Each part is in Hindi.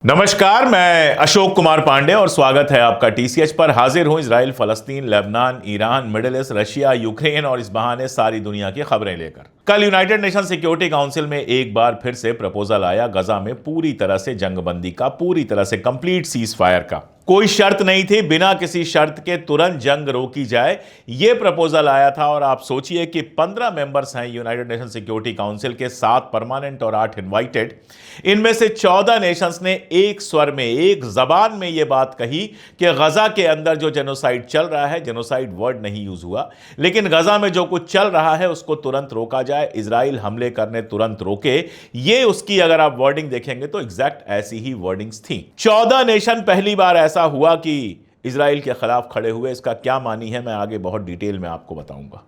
नमस्कार, मैं अशोक कुमार पांडे और स्वागत है आपका टीसीएच पर। हाजिर हूं इजराइल, फलस्तीन, लेबनान, Iran, Middle East, Russia, Ukraine और इस बहाने सारी दुनिया की खबरें लेकर। कल यूनाइटेड नेशन सिक्योरिटी काउंसिल में एक बार फिर से प्रपोजल आया गजा में पूरी तरह से जंगबंदी का, पूरी तरह से कंप्लीट सीज फायर का। कोई शर्त नहीं थी, बिना किसी शर्त के तुरंत जंग रोकी जाए, यह प्रपोजल आया था। और आप सोचिए कि 15 मेंबर्स हैं यूनाइटेड नेशन सिक्योरिटी काउंसिल के, 7 परमानेंट और 8 इनवाइटेड। इनमें से 14 नेशंस ने एक स्वर में, एक जबान में यह बात कही कि गजा के अंदर जो जेनोसाइड चल रहा है, जेनोसाइड वर्ड नहीं यूज हुआ, लेकिन गजा में जो कुछ चल रहा है उसको तुरंत रोका जाए, इजराइल हमले करने तुरंत रोके। ये उसकी अगर आप वर्डिंग देखेंगे तो एग्जैक्ट ऐसी ही वर्डिंग्स थी। 14 नेशन पहली बार ऐसा हुआ कि इजराइल के खिलाफ खड़े हुए। इसका क्या मानी है मैं आगे बहुत डिटेल में आपको बताऊंगा।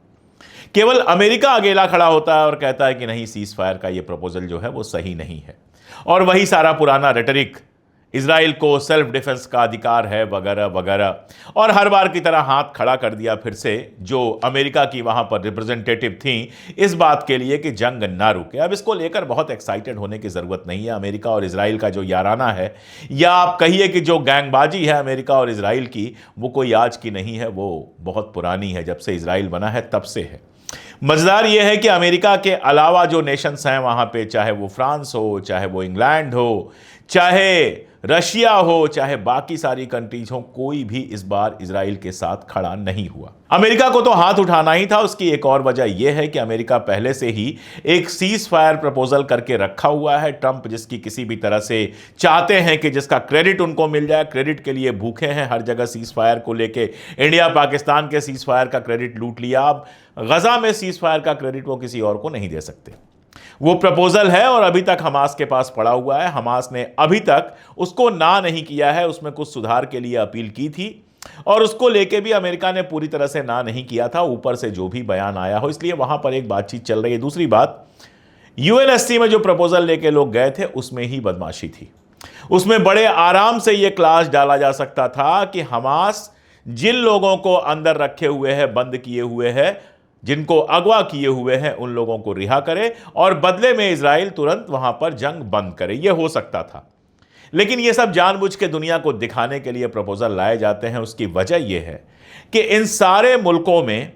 केवल अमेरिका अकेला खड़ा होता है और कहता है कि नहीं, सीज फायर का ये प्रपोजल जो है वो सही नहीं है, और वही सारा पुराना रेटरिक, इजराइल को सेल्फ डिफेंस का अधिकार है वगैरह वगैरह। और हर बार की तरह हाथ खड़ा कर दिया फिर से जो अमेरिका की वहां पर रिप्रेजेंटेटिव थी इस बात के लिए कि जंग ना रुके। अब इसको लेकर बहुत एक्साइटेड होने की जरूरत नहीं है। अमेरिका और इजराइल का जो याराना है, या आप कहिए कि जो गैंगबाजी है अमेरिका और इजराइल की, वो कोई आज की नहीं है, वो बहुत पुरानी है। जब से इजराइल बना है तब से है। मजेदार यह है कि अमेरिका के अलावा जो नेशंस हैं वहां पे, चाहे वो फ्रांस हो, चाहे वो इंग्लैंड हो, चाहे रशिया हो, चाहे बाकी सारी कंट्रीज हो, कोई भी इस बार इजराइल के साथ खड़ा नहीं हुआ। अमेरिका को तो हाथ उठाना ही था। उसकी एक और वजह यह है कि अमेरिका पहले से ही एक सीज फायर प्रपोजल करके रखा हुआ है। ट्रंप जिसकी किसी भी तरह से चाहते हैं कि जिसका क्रेडिट उनको मिल जाए, क्रेडिट के लिए भूखे हैं हर जगह। सीज फायर को लेके इंडिया पाकिस्तान के सीज फायर का क्रेडिट लूट लिया, अब गजा में सीज फायर का क्रेडिट वो किसी और को नहीं दे सकते। वो प्रपोजल है और अभी तक हमास के पास पड़ा हुआ है। हमास ने अभी तक उसको ना नहीं किया है, उसमें कुछ सुधार के लिए अपील की थी और उसको लेके भी अमेरिका ने पूरी तरह से ना नहीं किया था, ऊपर से जो भी बयान आया हो, इसलिए वहां पर एक बातचीत चल रही है। दूसरी बात, यूएनएससी में जो प्रपोजल लेके लोग गए थे उसमें ही बदमाशी थी। उसमें बड़े आराम से यह क्लास डाला जा सकता था कि हमास जिन लोगों को अंदर रखे हुए है, बंद किए हुए है, जिनको अगवा किए हुए हैं, उन लोगों को रिहा करे और बदले में इजराइल तुरंत वहां पर जंग बंद करे। यह हो सकता था, लेकिन यह सब जानबूझ के दुनिया को दिखाने के लिए प्रपोजल लाए जाते हैं। उसकी वजह यह है कि इन सारे मुल्कों में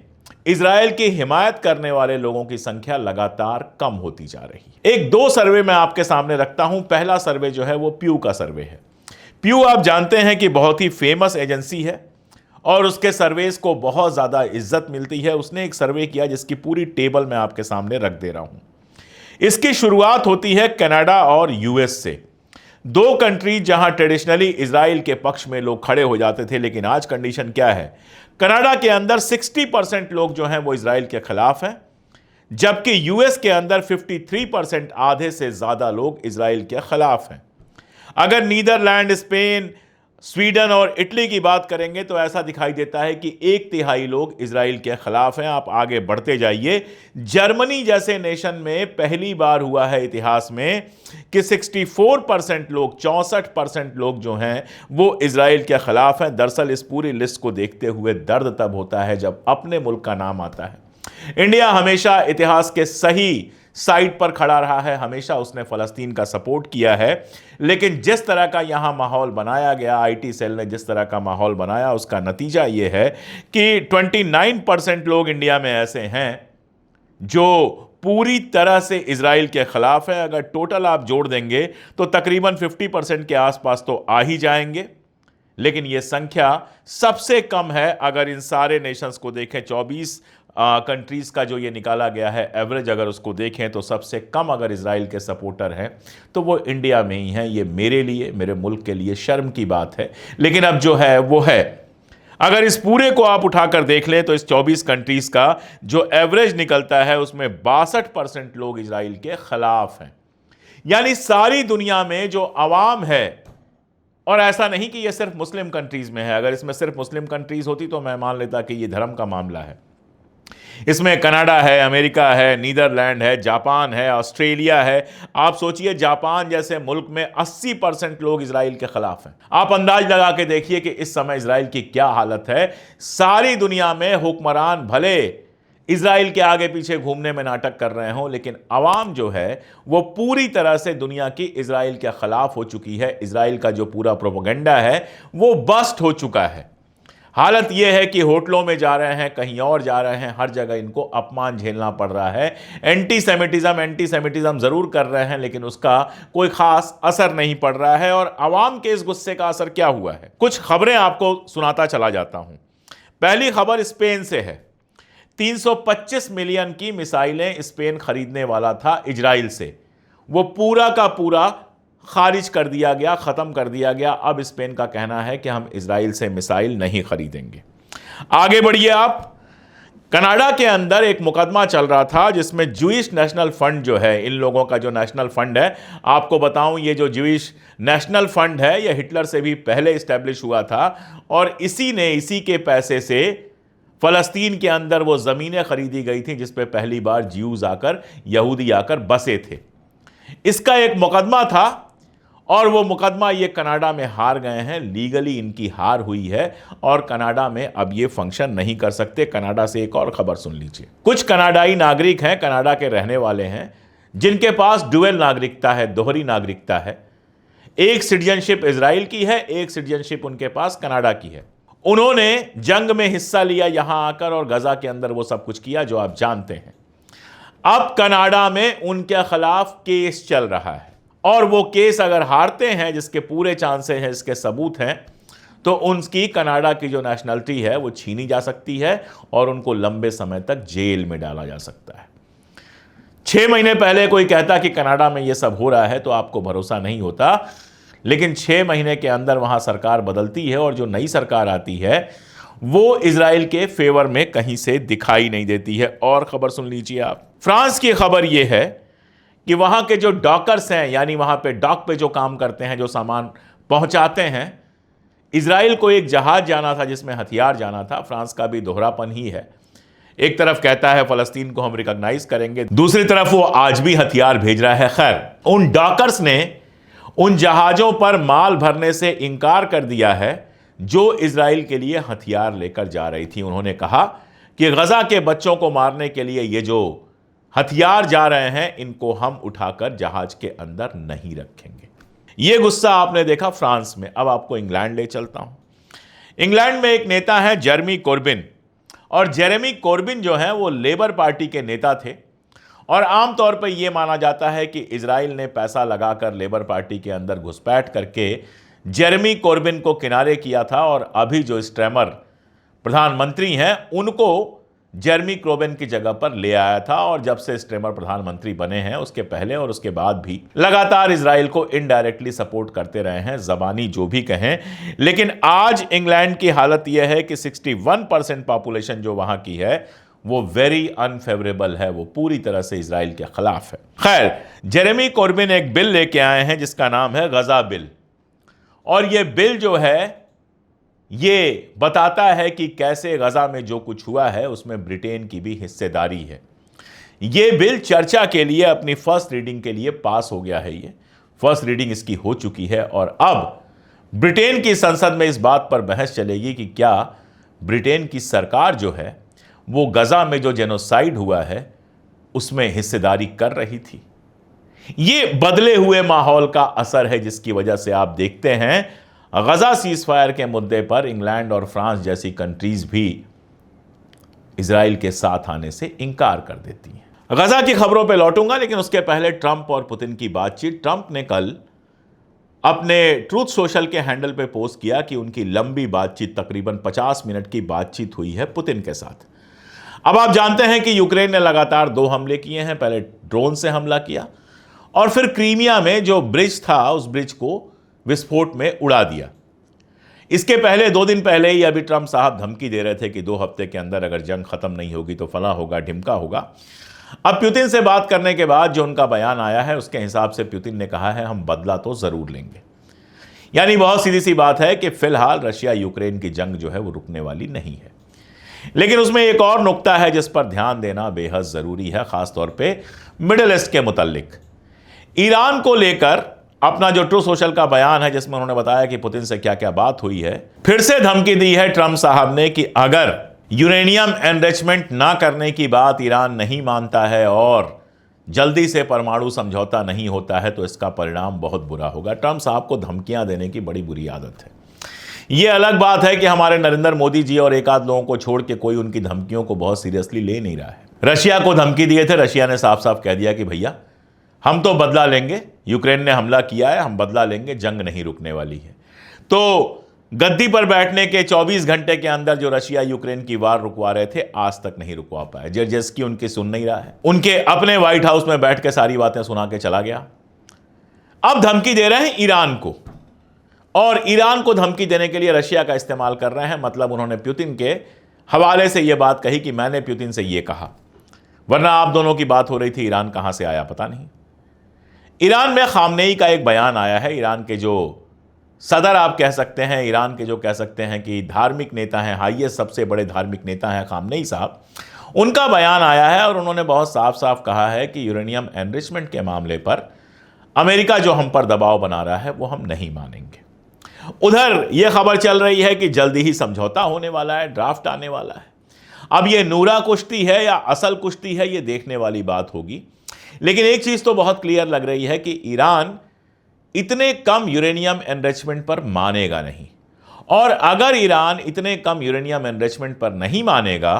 इजराइल की हिमायत करने वाले लोगों की संख्या लगातार कम होती जा रही है। एक दो सर्वे मैं आपके सामने रखता हूं। पहला सर्वे जो है वो प्यू का सर्वे है। प्यू आप जानते हैं कि बहुत ही फेमस एजेंसी है और उसके सर्वेस को बहुत ज़्यादा इज्जत मिलती है। उसने एक सर्वे किया जिसकी पूरी टेबल मैं आपके सामने रख दे रहा हूं। इसकी शुरुआत होती है कनाडा और यूएस से, दो कंट्री जहां ट्रेडिशनली इजराइल के पक्ष में लोग खड़े हो जाते थे। लेकिन आज कंडीशन क्या है? कनाडा के अंदर 60% लोग जो हैं वो इजराइल के खिलाफ हैं, जबकि यूएस के अंदर 53%, आधे से ज़्यादा लोग इजराइल के खिलाफ हैं। अगर नीदरलैंड, स्पेन, स्वीडन और इटली की बात करेंगे तो ऐसा दिखाई देता है कि 1/3 लोग इजराइल के खिलाफ हैं। आप आगे बढ़ते जाइए, जर्मनी जैसे नेशन में पहली बार हुआ है इतिहास में कि 64% लोग, 64% लोग जो हैं वो इजराइल के खिलाफ हैं। दरअसल इस पूरी लिस्ट को देखते हुए दर्द तब होता है जब अपने मुल्क का नाम आता है। इंडिया हमेशा इतिहास के सही साइड पर खड़ा रहा है, हमेशा उसने फलस्तीन का सपोर्ट किया है। लेकिन जिस तरह का यहां माहौल बनाया गया, आईटी सेल ने जिस तरह का माहौल बनाया, उसका नतीजा यह है कि 29% लोग इंडिया में ऐसे हैं जो पूरी तरह से इजराइल के खिलाफ है। अगर टोटल आप जोड़ देंगे तो तकरीबन 50% के आसपास तो आ ही जाएंगे। लेकिन यह संख्या सबसे कम है अगर इन सारे नेशंस को देखें। 24 कंट्रीज का जो ये निकाला गया है एवरेज, अगर उसको देखें तो सबसे कम अगर इजराइल के सपोर्टर हैं तो वो इंडिया में ही हैं। ये मेरे लिए, मेरे मुल्क के लिए शर्म की बात है, लेकिन अब जो है वो है। अगर इस पूरे को आप उठाकर देख लें तो इस 24 कंट्रीज का जो एवरेज निकलता है उसमें 62% लोग इजराइल के खिलाफ हैं। यानी सारी दुनिया में जो अवाम है, और ऐसा नहीं कि ये सिर्फ मुस्लिम कंट्रीज में है। अगर इसमें सिर्फ मुस्लिम कंट्रीज होती तो मैं मान लेता कि ये धर्म का मामला है। इसमें कनाडा है, अमेरिका है, नीदरलैंड है, जापान है, ऑस्ट्रेलिया है। आप सोचिए, जापान जैसे मुल्क में 80% लोग इजराइल के खिलाफ हैं। आप अंदाज लगा के देखिए कि इस समय इजराइल की क्या हालत है। सारी दुनिया में हुक्मरान भले इजराइल के आगे पीछे घूमने में नाटक कर रहे हों, लेकिन आवाम जो है वो पूरी तरह से दुनिया की इजराइल के खिलाफ हो चुकी है। इजराइल का जो पूरा प्रोपेगेंडा है वो बस्ट हो चुका है। हालत यह है कि होटलों में जा रहे हैं, कहीं और जा रहे हैं, हर जगह इनको अपमान झेलना पड़ रहा है। एंटीसेमिटिज्म जरूर कर रहे हैं, लेकिन उसका कोई खास असर नहीं पड़ रहा है। और आवाम के इस गुस्से का असर क्या हुआ है, कुछ खबरें आपको सुनाता चला जाता हूं। पहली खबर स्पेन से है। 325 मिलियन की मिसाइलें स्पेन खरीदने वाला था इजराइल से, वो पूरा का पूरा खारिज कर दिया गया, खत्म कर दिया गया। अब स्पेन का कहना है कि हम इजराइल से मिसाइल नहीं खरीदेंगे। आगे बढ़िए आप। कनाडा के अंदर एक मुकदमा चल रहा था जिसमें जूइश नेशनल फंड जो है, इन लोगों का जो नेशनल फंड है, आपको बताऊं ये जो जूइश नेशनल फंड है ये हिटलर से भी पहले इस्टेब्लिश हुआ था और इसी के पैसे से फलस्तीन के अंदर वो जमीनें खरीदी गई थी जिस पे पहली बार ज्यूज आकर, यहूदी आकर बसे थे। इसका एक मुकदमा था और वो मुकदमा ये कनाडा में हार गए हैं। लीगली इनकी हार हुई है और कनाडा में अब ये फंक्शन नहीं कर सकते। कनाडा से एक और खबर सुन लीजिए। कुछ कनाडाई नागरिक हैं, कनाडा के रहने वाले हैं, जिनके पास डुअल नागरिकता है, दोहरी नागरिकता है। एक सिटीजनशिप इजराइल की है, एक सिटीजनशिप उनके पास कनाडा की है। उन्होंने जंग में हिस्सा लिया यहां आकर और गजा के अंदर वो सब कुछ किया जो आप जानते हैं। अब कनाडा में उनके खिलाफ केस चल रहा है और वो केस अगर हारते हैं, जिसके पूरे चांसेस हैं, इसके सबूत हैं, तो उनकी कनाडा की जो नेशनलिटी है वो छीनी जा सकती है और उनको लंबे समय तक जेल में डाला जा सकता है। 6 महीने पहले कोई कहता कि कनाडा में ये सब हो रहा है तो आपको भरोसा नहीं होता, लेकिन 6 महीने के अंदर वहां सरकार बदलती है और जो नई सरकार आती है वो इजराइल के फेवर में कहीं से दिखाई नहीं देती है। और खबर सुन लीजिए आप। फ्रांस की खबर यह है कि वहां के जो डॉकर्स हैं, यानी वहां पे डॉक पे जो काम करते हैं, जो सामान पहुंचाते हैं, इजराइल को एक जहाज जाना था जिसमें हथियार जाना था। फ्रांस का भी दोहरापन ही है। एक तरफ कहता है फलस्तीन को हम रिकॉग्नाइज करेंगे, दूसरी तरफ वो आज भी हथियार भेज रहा है। खैर, उन डॉकर्स ने उन जहाजों पर माल भरने से इनकार कर दिया है जो इजराइल के लिए हथियार लेकर जा रही थी। उन्होंने कहा कि गजा के बच्चों को मारने के लिए ये जो हथियार जा रहे हैं इनको हम उठाकर जहाज के अंदर नहीं रखेंगे। यह गुस्सा आपने देखा फ्रांस में। अब आपको इंग्लैंड ले चलता हूं। इंग्लैंड में एक नेता है जेरेमी कोर्बिन, और जेरेमी कोर्बिन जो है वो लेबर पार्टी के नेता थे और आमतौर पर यह माना जाता है कि इजराइल ने पैसा लगाकर लेबर पार्टी के अंदर घुसपैठ करके जेरेमी कोर्बिन को किनारे किया था और अभी जो स्ट्रेमर प्रधानमंत्री हैं उनको जेरेमी कोर्बिन की जगह पर ले आया था। और जब से स्ट्रेमर प्रधानमंत्री बने हैं उसके पहले और उसके बाद भी लगातार इजराइल को इनडायरेक्टली सपोर्ट करते रहे हैं, जबानी जो भी कहें। लेकिन आज इंग्लैंड की हालत यह है कि 61% पॉपुलेशन जो वहां की है वो वेरी अनफेवरेबल है, वो पूरी तरह से इजराइल के खिलाफ है। खैर, जेरेमी कोर्बिन एक बिल लेके आए हैं जिसका नाम है गजा बिल, और यह बिल जो है ये बताता है कि कैसे गजा में जो कुछ हुआ है उसमें ब्रिटेन की भी हिस्सेदारी है। यह बिल चर्चा के लिए अपनी फर्स्ट रीडिंग के लिए पास हो गया है। ये फर्स्ट रीडिंग इसकी हो चुकी है और अब ब्रिटेन की संसद में इस बात पर बहस चलेगी कि क्या ब्रिटेन की सरकार जो है वो गजा में जो जेनोसाइड हुआ है उसमें हिस्सेदारी कर रही थी। ये बदले हुए माहौल का असर है जिसकी वजह से आप देखते हैं गजा सीजफायर के मुद्दे पर इंग्लैंड और फ्रांस जैसी कंट्रीज भी इजराइल के साथ आने से इनकार कर देती हैं। गजा की खबरों पे लौटूंगा, लेकिन उसके पहले ट्रंप और पुतिन की बातचीत। ट्रंप ने कल अपने ट्रूथ सोशल के हैंडल पे पोस्ट किया कि उनकी लंबी बातचीत, तकरीबन 50 मिनट की बातचीत हुई है पुतिन के साथ। अब आप जानते हैं कि यूक्रेन ने लगातार 2 हमले किए हैं। पहले ड्रोन से हमला किया और फिर क्रीमिया में जो ब्रिज था उस ब्रिज को विस्फोट में उड़ा दिया। इसके पहले 2 दिन पहले ही अभी ट्रंप साहब धमकी दे रहे थे कि 2 हफ्ते के अंदर अगर जंग खत्म नहीं होगी तो फला होगा, ढिमका होगा। अब पुतिन से बात करने के बाद जो उनका बयान आया है उसके हिसाब से पुतिन ने कहा है हम बदला तो जरूर लेंगे। यानी बहुत सीधी सी बात है कि फिलहाल रशिया यूक्रेन की जंग जो है वो रुकने वाली नहीं है। लेकिन उसमें एक और नुक्ता है जिस पर ध्यान देना बेहद जरूरी है, खासतौर पर मिडिल ईस्ट के मुताल्लिक। ईरान को लेकर अपना जो ट्रू सोशल का बयान है जिसमें उन्होंने बताया कि पुतिन से क्या क्या बात हुई है, फिर से धमकी दी है ट्रंप साहब ने कि अगर यूरेनियम एनरिचमेंट ना करने की बात ईरान नहीं मानता है और जल्दी से परमाणु समझौता नहीं होता है तो इसका परिणाम बहुत बुरा होगा। ट्रंप साहब को धमकियां देने की बड़ी बुरी आदत है। यह अलग बात है कि हमारे नरेंद्र मोदी जी और एक आध लोगों को छोड़ के कोई उनकी धमकियों को बहुत सीरियसली ले नहीं रहा है। रशिया को धमकी दिए थे, रशिया ने साफ साफ कह दिया कि भैया हम तो बदला लेंगे, यूक्रेन ने हमला किया है, हम बदला लेंगे, जंग नहीं रुकने वाली है। तो गद्दी पर बैठने के 24 घंटे के अंदर जो रशिया यूक्रेन की वार रुकवा रहे थे, आज तक नहीं रुकवा पाए। जेलेंस्की उनकी सुन नहीं रहा है, उनके अपने व्हाइट हाउस में बैठ के सारी बातें सुना के चला गया। अब धमकी दे रहे हैं ईरान को, और ईरान को धमकी देने के लिए रशिया का इस्तेमाल कर रहे हैं। मतलब उन्होंने पुतिन के हवाले से यह बात कही कि मैंने पुतिन से यह कहा, वरना आप दोनों की बात हो रही थी, ईरान कहां से आया पता नहीं। ईरान में खामनेई का एक बयान आया है, ईरान के जो सदर आप कह सकते हैं, ईरान के जो कह सकते हैं कि धार्मिक नेता हैं, हाईएस्ट सबसे बड़े धार्मिक नेता हैं खामनेई साहब, उनका बयान आया है और उन्होंने बहुत साफ साफ कहा है कि यूरेनियम एनरिचमेंट के मामले पर अमेरिका जो हम पर दबाव बना रहा है वो हम नहीं मानेंगे। उधर यह खबर चल रही है कि जल्दी ही समझौता होने वाला है, ड्राफ्ट आने वाला है। अब यह नूरा कुश्ती है या असल कुश्ती है, यह देखने वाली बात होगी। लेकिन एक चीज तो बहुत क्लियर लग रही है कि ईरान इतने कम यूरेनियम एनरिचमेंट पर मानेगा नहीं, और अगर ईरान इतने कम यूरेनियम एनरिचमेंट पर नहीं मानेगा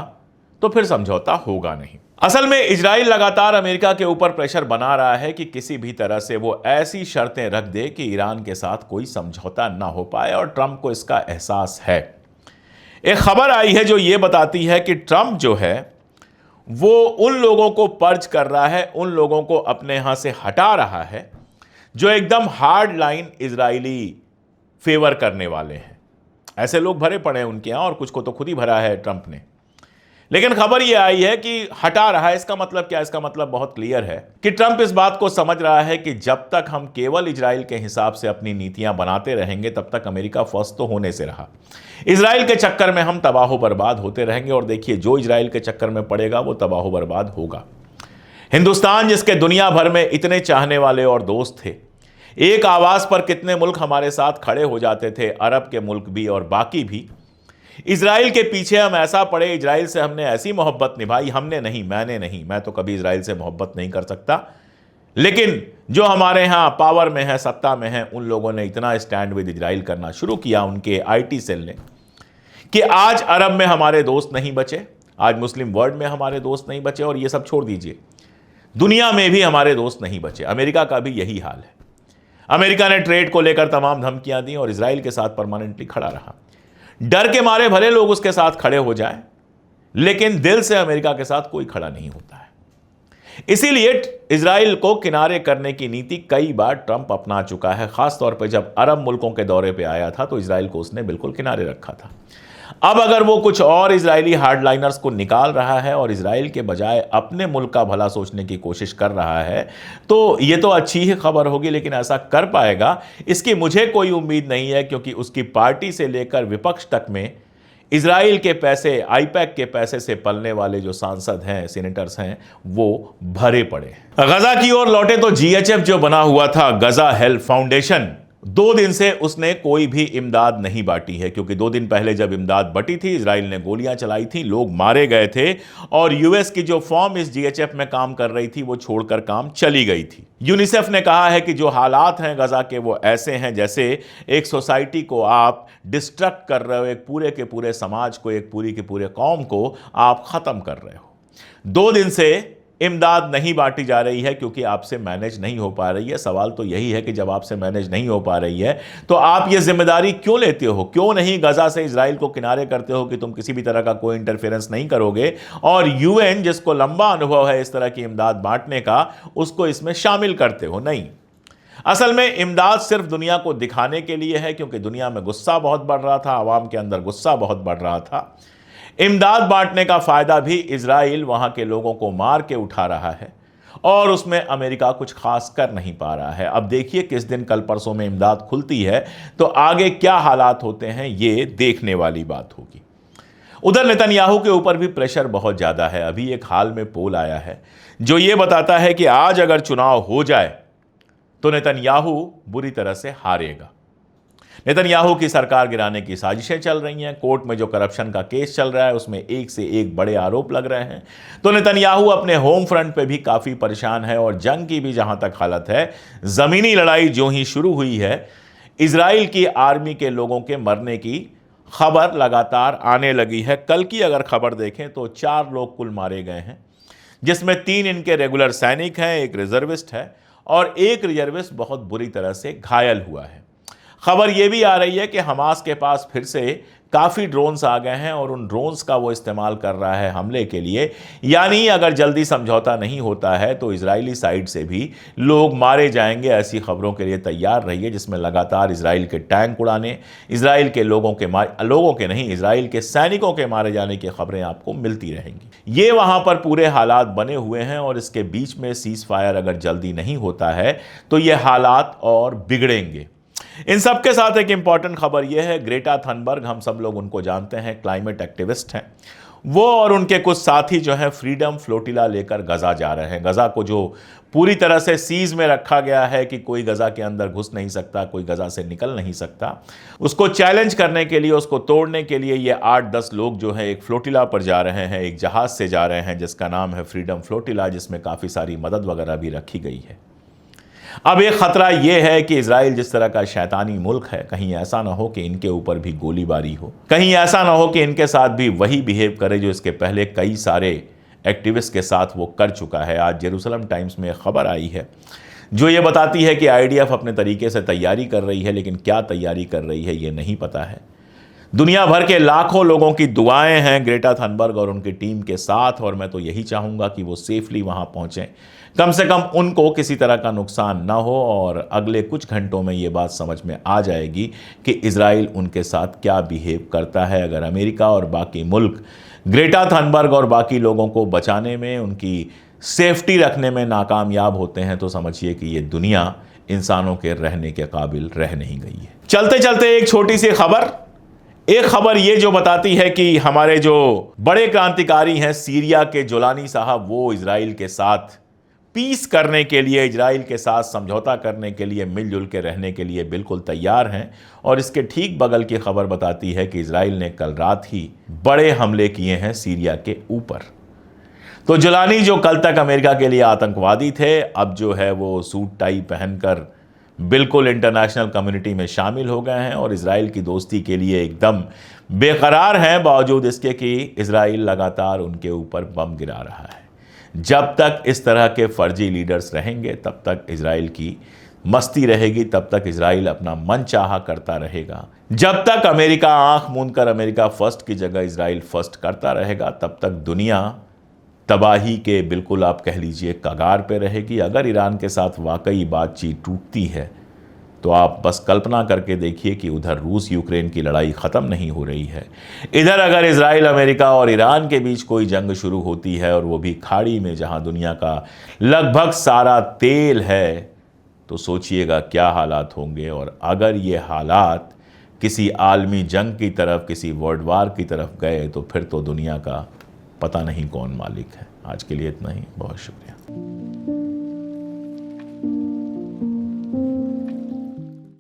तो फिर समझौता होगा नहीं। असल में इजराइल लगातार अमेरिका के ऊपर प्रेशर बना रहा है कि किसी भी तरह से वो ऐसी शर्तें रख दे कि ईरान के साथ कोई समझौता ना हो पाए, और ट्रंप को इसका एहसास है। एक खबर आई है जो ये बताती है कि ट्रंप जो है वो उन लोगों को पर्च कर रहा है, उन लोगों को अपने यहां से हटा रहा है जो एकदम हार्ड लाइन इजरायली फेवर करने वाले हैं। ऐसे लोग भरे पड़े हैं उनके यहां, और कुछ को तो खुद ही भरा है ट्रंप ने। लेकिन खबर यह आई है कि हटा रहा है। इसका मतलब क्या? इसका मतलब बहुत क्लियर है कि ट्रंप इस बात को समझ रहा है कि जब तक हम केवल इजराइल के हिसाब से अपनी नीतियां बनाते रहेंगे तब तक अमेरिका फर्स्ट तो होने से रहा। इजराइल के चक्कर में हम तबाह बर्बाद होते रहेंगे, और देखिए जो इजराइल के चक्कर में पड़ेगा वो तबाह बर्बाद होगा। हिंदुस्तान जिसके दुनिया भर में इतने चाहने वाले और दोस्त थे, एक आवाज पर कितने मुल्क हमारे साथ खड़े हो जाते थे, अरब के मुल्क भी और बाकी भी। इजराइल के पीछे हम ऐसा पड़े, इजराइल से हमने ऐसी मोहब्बत निभाई, हमने नहीं, मैंने नहीं, मैं तो कभी इजराइल से मोहब्बत नहीं कर सकता, लेकिन जो हमारे यहाँ पावर में है, सत्ता में है, उन लोगों ने इतना स्टैंड विद इजराइल करना शुरू किया, उनके आईटी सेल ने, कि आज अरब में हमारे दोस्त नहीं बचे, आज मुस्लिम वर्ल्ड में हमारे दोस्त नहीं बचे, और ये सब छोड़ दीजिए, दुनिया में भी हमारे दोस्त नहीं बचे। अमेरिका का भी यही हाल है। अमेरिका ने ट्रेड को लेकर तमाम धमकियां दी और इजराइल के साथ परमानेंटली खड़ा रहा। डर के मारे भले लोग उसके साथ खड़े हो जाएं, लेकिन दिल से अमेरिका के साथ कोई खड़ा नहीं होता है। इसीलिए इजराइल को किनारे करने की नीति कई बार ट्रंप अपना चुका है। खासतौर पर जब अरब मुल्कों के दौरे पे आया था तो इजराइल को उसने बिल्कुल किनारे रखा था। अब अगर वो कुछ और इजरायली हार्डलाइनर्स को निकाल रहा है और इजराइल के बजाय अपने मुल्क का भला सोचने की कोशिश कर रहा है तो ये तो अच्छी ही खबर होगी, लेकिन ऐसा कर पाएगा इसकी मुझे कोई उम्मीद नहीं है, क्योंकि उसकी पार्टी से लेकर विपक्ष तक में इजराइल के पैसे, आईपैक के पैसे से पलने वाले जो सांसद हैं, सीनेटर्स हैं, वो भरे पड़े हैं। गजा की ओर लौटे तो जीएचएफ जो बना हुआ था, गजा हेल्प फाउंडेशन, 2 दिन से उसने कोई भी इमदाद नहीं बांटी है, क्योंकि 2 दिन पहले जब इमदाद बटी थी, इजराइल ने गोलियां चलाई थी, लोग मारे गए थे, और यूएस की जो फॉर्म इस जीएचएफ में काम कर रही थी वो छोड़कर काम चली गई थी। यूनिसेफ ने कहा है कि जो हालात हैं गजा के वो ऐसे हैं जैसे एक सोसाइटी को आप डिस्ट्रक्ट कर रहे हो, एक पूरे के पूरे समाज को, एक पूरी के पूरे कौम को आप खत्म कर रहे हो। 2 दिन से इमदाद नहीं बांटी जा रही है क्योंकि आपसे मैनेज नहीं हो पा रही है। सवाल तो यही है कि जब आपसे मैनेज नहीं हो पा रही है तो आप ये जिम्मेदारी क्यों लेते हो? क्यों नहीं गजा से इजराइल को किनारे करते हो कि तुम किसी भी तरह का कोई इंटरफेरेंस नहीं करोगे, और यूएन जिसको लंबा अनुभव है इस तरह की इमदाद बांटने का, उसको इसमें शामिल करते हो? नहीं, असल में इमदाद सिर्फ दुनिया को दिखाने के लिए है, क्योंकि दुनिया में गुस्सा बहुत बढ़ रहा था, आवाम के अंदर गुस्सा बहुत बढ़ रहा था। इमदाद बांटने का फायदा भी इजराइल वहां के लोगों को मार के उठा रहा है, और उसमें अमेरिका कुछ खास कर नहीं पा रहा है। अब देखिए किस दिन कल परसों में इमदाद खुलती है तो आगे क्या हालात होते हैं, ये देखने वाली बात होगी। उधर नेतन्याहू के ऊपर भी प्रेशर बहुत ज्यादा है। अभी एक हाल में पोल आया है जो ये बताता है कि आज अगर चुनाव हो जाए तो नेतन्याहू बुरी तरह से हारेगा। नेतन्याहू की सरकार गिराने की साजिशें चल रही हैं, कोर्ट में जो करप्शन का केस चल रहा है उसमें एक से एक बड़े आरोप लग रहे हैं। तो नेतन्याहू अपने होम फ्रंट पे भी काफी परेशान है और जंग की भी जहां तक हालत है, जमीनी लड़ाई जो ही शुरू हुई है, इजराइल की आर्मी के लोगों के मरने की खबर लगातार आने लगी है। कल की अगर खबर देखें तो 4 लोग कुल मारे गए हैं, जिसमें 3 इनके रेगुलर सैनिक हैं, एक रिजर्विस्ट है और एक रिजर्विस्ट बहुत बुरी तरह से घायल हुआ है। खबर यह भी आ रही है कि हमास के पास फिर से काफ़ी ड्रोन्स आ गए हैं और उन ड्रोन्स का वो इस्तेमाल कर रहा है हमले के लिए। यानी अगर जल्दी समझौता नहीं होता है तो इजरायली साइड से भी लोग मारे जाएंगे। ऐसी खबरों के लिए तैयार रहिए, जिसमें लगातार इजराइल के टैंक उड़ाने, इजराइल के इजराइल के सैनिकों के मारे जाने की खबरें आपको मिलती रहेंगी। ये वहां पर पूरे हालात बने हुए हैं और इसके बीच में सीज फायर अगर जल्दी नहीं होता है तो ये हालात और बिगड़ेंगे। इन सब के साथ एक इंपॉर्टेंट खबर यह है, ग्रेटा थनबर्ग, हम सब लोग उनको जानते हैं, क्लाइमेट एक्टिविस्ट हैं। वो और उनके कुछ साथी जो हैं फ्रीडम फ्लोटिला लेकर गजा जा रहे हैं। गजा को जो पूरी तरह से सीज में रखा गया है कि कोई गजा के अंदर घुस नहीं सकता, कोई गजा से निकल नहीं सकता, उसको चैलेंज करने के लिए, उसको तोड़ने के लिए ये 8-10 लोग जो है एक फ्लोटिला पर जा रहे हैं, एक जहाज से जा रहे हैं जिसका नाम है फ्रीडम फ्लोटिला, जिसमें काफ़ी सारी मदद वगैरह भी रखी गई है। अब एक खतरा यह है कि इजराइल जिस तरह का शैतानी मुल्क है, कहीं ऐसा ना हो कि इनके ऊपर भी गोलीबारी हो, कहीं ऐसा ना हो कि इनके साथ भी वही बिहेव करे जो इसके पहले कई सारे एक्टिविस्ट के साथ वो कर चुका है। आज जेरूसलम टाइम्स में खबर आई है जो ये बताती है कि आईडीएफ अपने तरीके से तैयारी कर रही है, लेकिन क्या तैयारी कर रही है ये नहीं पता है। दुनिया भर के लाखों लोगों की दुआएं हैं ग्रेटा थनबर्ग और उनकी टीम के साथ, और मैं तो यही चाहूँगा कि वो सेफली वहाँ पहुँचें, कम से कम उनको किसी तरह का नुकसान ना हो। और अगले कुछ घंटों में ये बात समझ में आ जाएगी कि इजराइल उनके साथ क्या बिहेव करता है। अगर अमेरिका और बाकी मुल्क ग्रेटा थनबर्ग और बाकी लोगों को बचाने में, उनकी सेफ्टी रखने में नाकामयाब होते हैं तो समझिए कि ये दुनिया इंसानों के रहने के काबिल रह नहीं गई है। चलते चलते एक छोटी सी खबर, एक खबर ये जो बताती है कि हमारे जो बड़े क्रांतिकारी हैं सीरिया के जोलानी साहब, वो इजराइल के साथ पीस करने के लिए, इजराइल के साथ समझौता करने के लिए, मिलजुल के रहने के लिए बिल्कुल तैयार हैं। और इसके ठीक बगल की खबर बताती है कि इजराइल ने कल रात ही बड़े हमले किए हैं सीरिया के ऊपर। तो जोलानी जो कल तक अमेरिका के लिए आतंकवादी थे, अब जो है वो सूट टाई पहनकर बिल्कुल इंटरनेशनल कम्युनिटी में शामिल हो गए हैं और इजराइल की दोस्ती के लिए एकदम बेकरार हैं, बावजूद इसके कि इजराइल लगातार उनके ऊपर बम गिरा रहा है। जब तक इस तरह के फर्जी लीडर्स रहेंगे तब तक इजराइल की मस्ती रहेगी, तब तक इजराइल अपना मन चाहा करता रहेगा। जब तक अमेरिका आंख मूंद कर अमेरिका फर्स्ट की जगह इजराइल फर्स्ट करता रहेगा, तब तक दुनिया तबाही के बिल्कुल आप कह लीजिए कगार पे रहेगी। अगर ईरान के साथ वाकई बातचीत टूटती है तो आप बस कल्पना करके देखिए कि उधर रूस यूक्रेन की लड़ाई ख़त्म नहीं हो रही है, इधर अगर इजराइल, अमेरिका और ईरान के बीच कोई जंग शुरू होती है और वो भी खाड़ी में जहां दुनिया का लगभग सारा तेल है, तो सोचिएगा क्या हालात होंगे। और अगर ये हालात किसी आलमी जंग की तरफ, किसी वर्ल्ड वार की तरफ गए तो फिर तो दुनिया का पता नहीं कौन मालिक है। आज के लिए इतना ही, बहुत शुक्रिया।